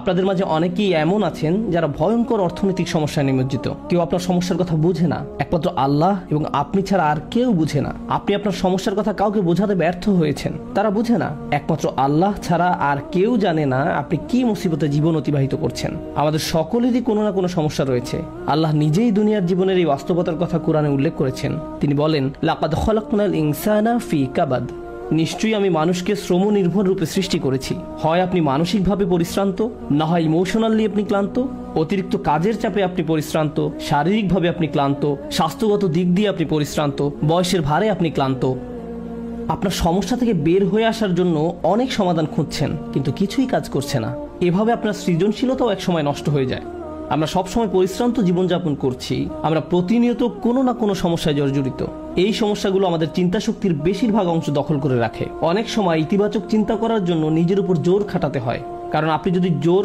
আপনাদের মাঝে অনেকেই এমন আছেন যারা ভয়ঙ্কর অর্থনৈতিক সমস্যায় নিমজ্জিত। কেউ আপনার সমস্যার কথা বুঝে না, একমাত্র আল্লাহ এবং আপনি ছাড়া আর কেউ বুঝে না। আপনি আপনার সমস্যার কথা কাউকে বোঝাতে ব্যর্থ হয়েছেন, তারা বুঝে না। একমাত্র আল্লাহ ছাড়া আর কেউ জানে না আপনি কি মুসিবতে জীবন অতিবাহিত করছেন। আমাদের সকলেরই কোনো না কোনো সমস্যা রয়েছে। আল্লাহ নিজেই দুনিয়ার জীবনের এই বাস্তবতার কথা কোরআনে উল্লেখ করেছেন। তিনি বলেন, লাকাদ খলাকনাল ইনসানা ফি কাবাদ, নিশ্চয়ই আমি মানুষকে শ্রম নির্ভর রূপে সৃষ্টি করেছি। হয় আপনি মানসিকভাবে পরিশ্রান্ত, না হয় ইমোশনালি আপনি ক্লান্ত। অতিরিক্ত কাজের চাপে আপনি পরিশ্রান্ত, শারীরিকভাবে আপনি ক্লান্ত, স্বাস্থ্যগত দিক দিয়ে আপনি পরিশ্রান্ত, বয়সের ভারে আপনি ক্লান্ত। আপনার সমস্যা থেকে বের হয়ে আসার জন্য অনেক সমাধান খুঁজছেন, কিন্তু কিছুই কাজ করছে না। এভাবে আপনার সৃজনশীলতাও একসময় নষ্ট হয়ে যায়। আমরা সবসময় পরিশ্রান্ত জীবনযাপন করছি, আমরা প্রতিনিয়ত কোনো না কোনো সমস্যায় জর্জরিত। এই সমস্যাগুলো আমাদের চিন্তা শক্তির বেশিরভাগ অংশ দখল করে রাখে। অনেক সময় ইতিবাচক চিন্তা করার জন্য নিজের উপর জোর খাটাতে হয়, কারণ আপনি যদি জোর